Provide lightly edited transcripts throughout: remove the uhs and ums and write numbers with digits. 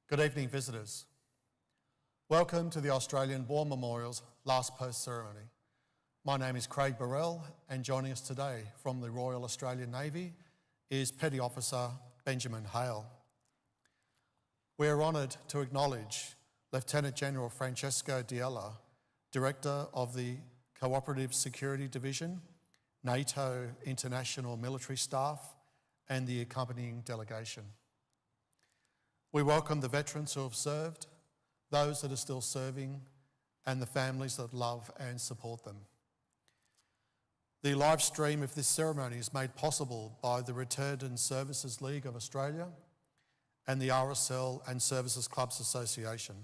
Good evening, visitors. Welcome to the Australian War Memorial's last post ceremony. My name is Craig Burrell, and joining us today from the Royal Australian Navy is Petty Officer Benjamin Hale. We are honoured to acknowledge Lieutenant General Francesco Diella, Director of the Cooperative Security Division, NATO International Military Staff, and the accompanying delegation. We welcome the veterans who have served, those that are still serving, and the families that love and support them. The live stream of this ceremony is made possible by the Returned and Services League of Australia and the RSL and Services Clubs Association.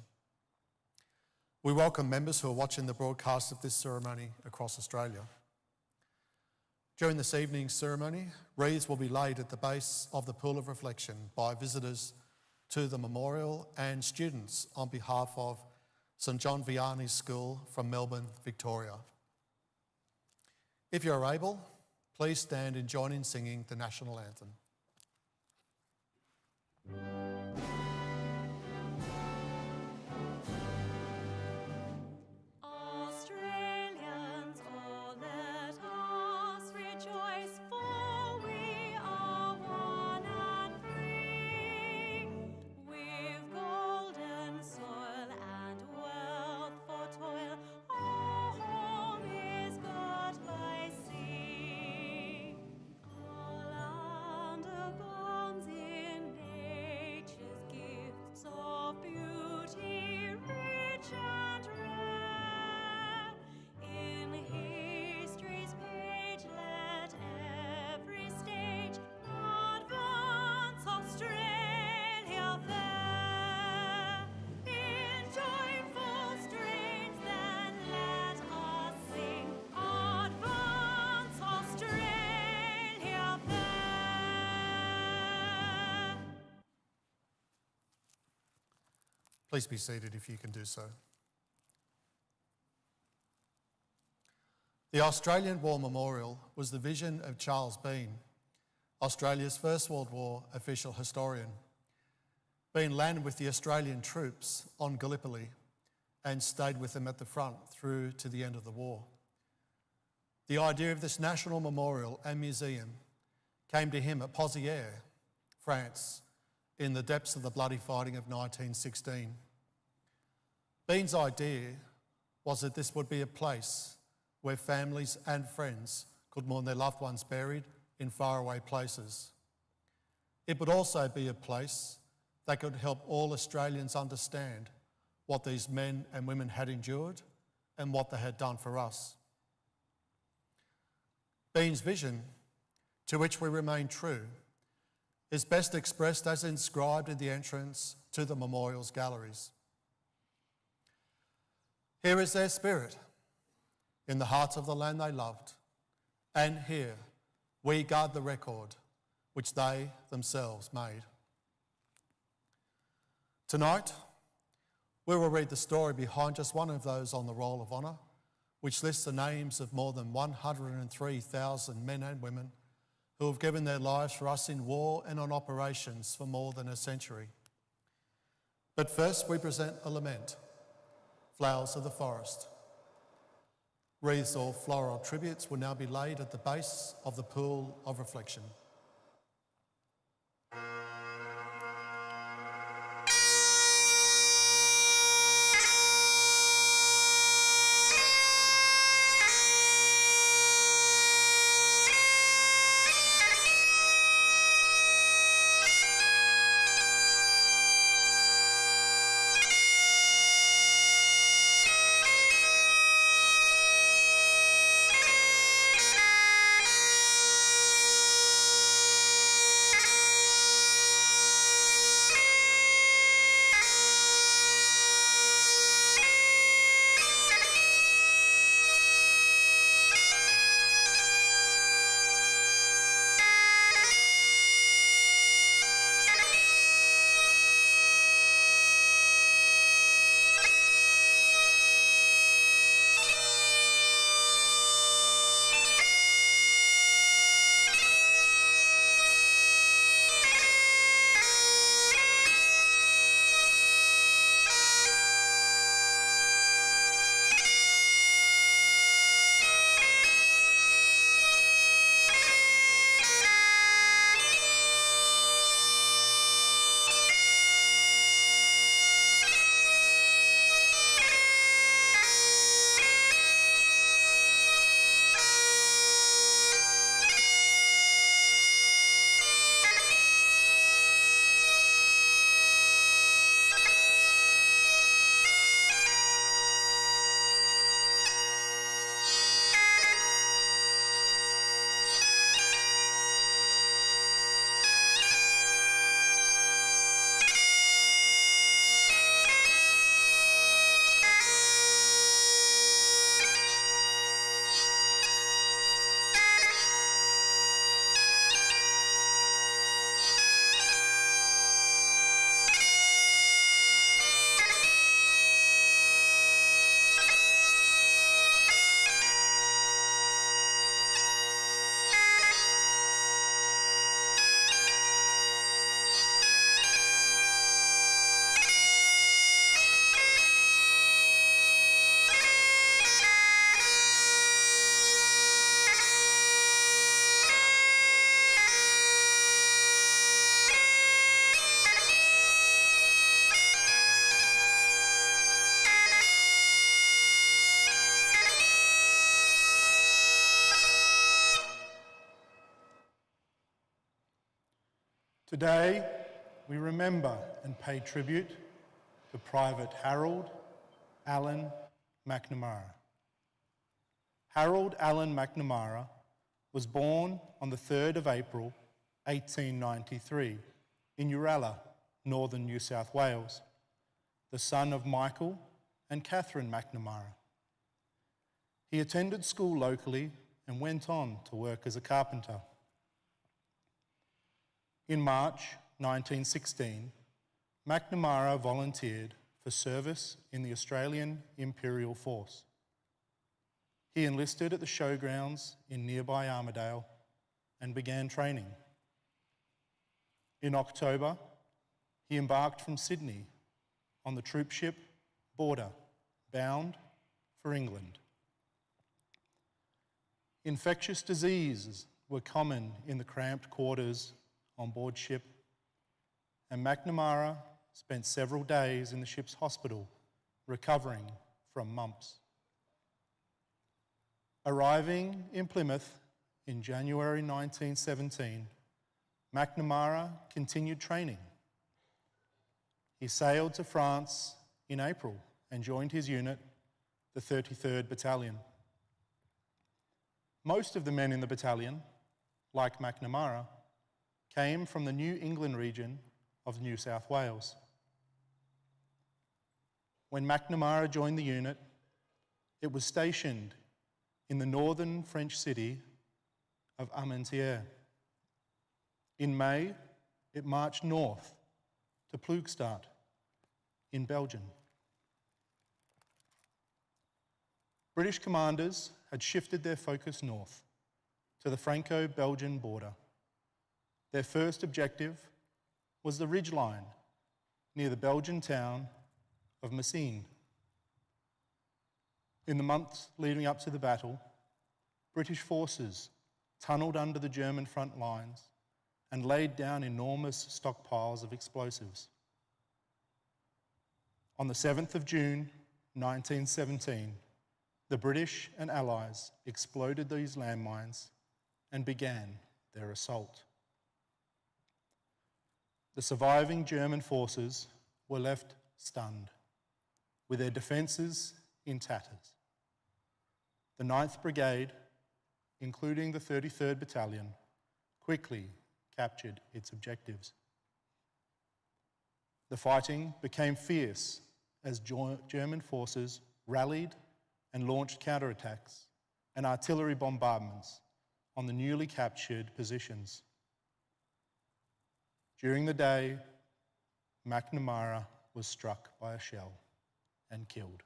We welcome members who are watching the broadcast of this ceremony across Australia. During this evening's ceremony, wreaths will be laid at the base of the Pool of Reflection by visitors to the memorial and students on behalf of St John Vianney's School from Melbourne, Victoria. If you're able, please stand and join in singing the national anthem. Please be seated if you can do so. The Australian War Memorial was the vision of Charles Bean, Australia's First World War official historian. Bean landed with the Australian troops on Gallipoli and stayed with them at the front through to the end of the war. The idea of this national memorial and museum came to him at Pozières, France, in the depths of the bloody fighting of 1916. Bean's idea was that this would be a place where families and friends could mourn their loved ones buried in faraway places. It would also be a place that could help all Australians understand what these men and women had endured and what they had done for us. Bean's vision, to which we remain true, is best expressed as inscribed in the entrance to the memorial's galleries. Here is their spirit, in the hearts of the land they loved, and here we guard the record which they themselves made. Tonight, we will read the story behind just one of those on the Roll of Honour, which lists the names of more than 103,000 men and women who have given their lives for us in war and on operations for more than a century. But first we present a lament, Flowers of the Forest. Wreaths or floral tributes will now be laid at the base of the Pool of Reflection. Today, we remember and pay tribute to Private Harold Allan McNamara. Harold Allan McNamara was born on the 3rd of April 1893 in Uralla, northern New South Wales, the son of Michael and Catherine McNamara. He attended school locally and went on to work as a carpenter. In March 1916, McNamara volunteered for service in the Australian Imperial Force. He enlisted at the showgrounds in nearby Armidale and began training. In October, he embarked from Sydney on the troop ship Border, bound for England. Infectious diseases were common in the cramped quarters on board ship, and McNamara spent several days in the ship's hospital recovering from mumps. Arriving in Plymouth in January 1917, McNamara continued training. He sailed to France in April and joined his unit, the 33rd Battalion. Most of the men in the battalion, like McNamara, came from the New England region of New South Wales. When McNamara joined the unit, it was stationed in the northern French city of Armentières. In May, it marched north to Ploegstaart in Belgium. British commanders had shifted their focus north to the Franco-Belgian border. Their first objective was the ridgeline near the Belgian town of Messines. In the months leading up to the battle, British forces tunnelled under the German front lines and laid down enormous stockpiles of explosives. On the 7th of June 1917, the British and Allies exploded these landmines and began their assault. The surviving German forces were left stunned, with their defences in tatters. The 9th Brigade, including the 33rd Battalion, quickly captured its objectives. The fighting became fierce as German forces rallied and launched counterattacks and artillery bombardments on the newly captured positions. During the day, McNamara was struck by a shell and killed.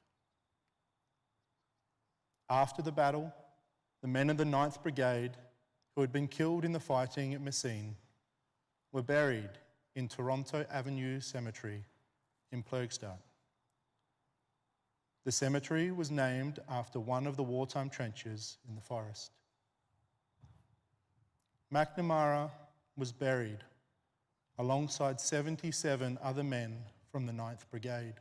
After the battle, the men of the 9th Brigade who had been killed in the fighting at Messines were buried in Toronto Avenue Cemetery in Ploegstaart. The cemetery was named after one of the wartime trenches in the forest. McNamara was buried alongside 77 other men from the 9th Brigade.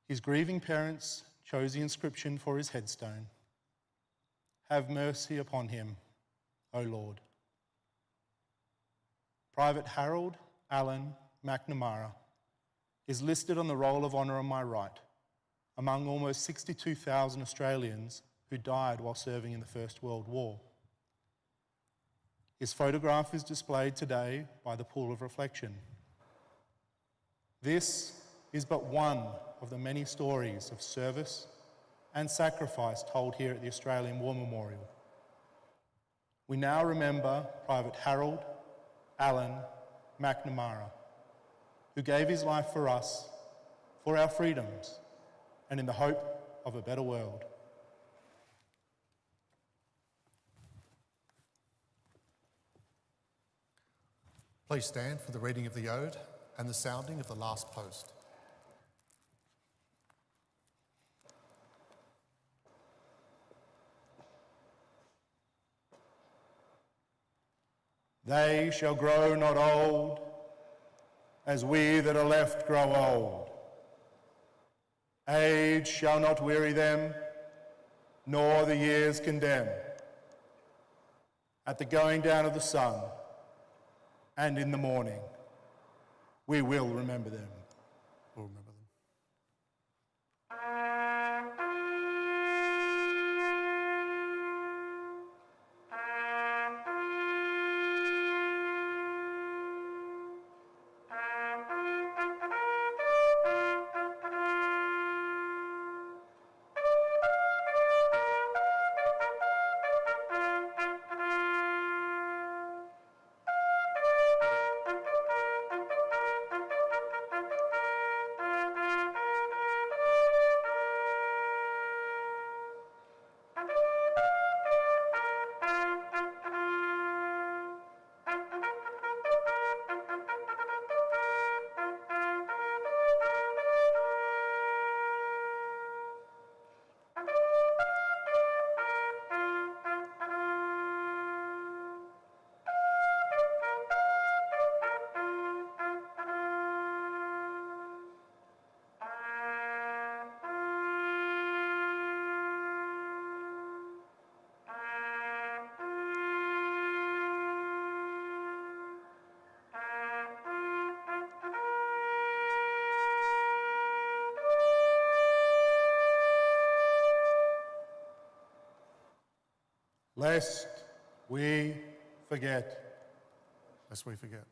His grieving parents chose the inscription for his headstone: "Have mercy upon him, O Lord." Private Harold Allan McNamara is listed on the Roll of Honour on my right, among almost 62,000 Australians who died while serving in the First World War. His photograph is displayed today by the Pool of Reflection. This is but one of the many stories of service and sacrifice told here at the Australian War Memorial. We now remember Private Harold Allan McNamara, who gave his life for us, for our freedoms, and in the hope of a better world. Please stand for the reading of the Ode and the sounding of the last post. They shall grow not old, as we that are left grow old. Age shall not weary them, nor the years condemn. at the going down of the sun, and in the morning. We will remember them. We'll remember them. Lest we forget. Lest we forget.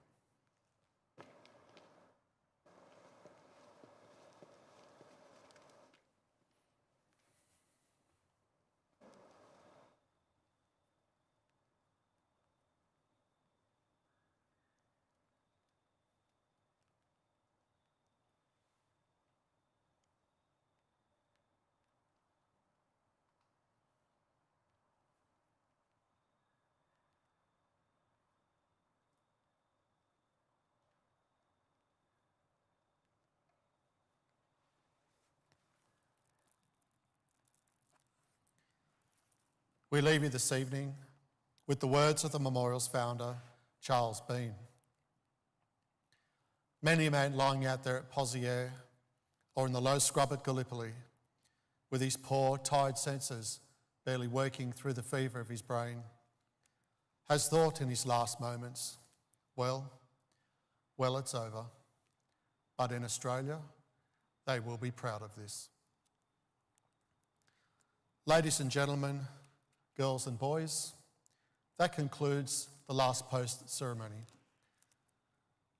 We leave you this evening with the words of the memorial's founder, Charles Bean. Many a man lying out there at Pozières or in the low scrub at Gallipoli, with his poor, tired senses barely working through the fever of his brain, has thought in his last moments, well, it's over. But in Australia, they will be proud of this. Ladies and gentlemen, girls and boys, that concludes the last post ceremony.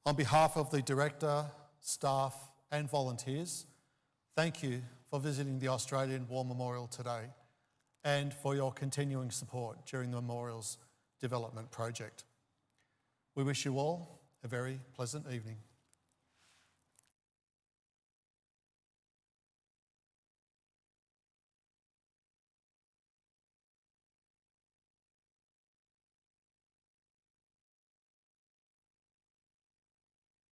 On behalf of the director, staff and volunteers, thank you for visiting the Australian War Memorial today and for your continuing support during the memorial's development project. We wish you all a very pleasant evening.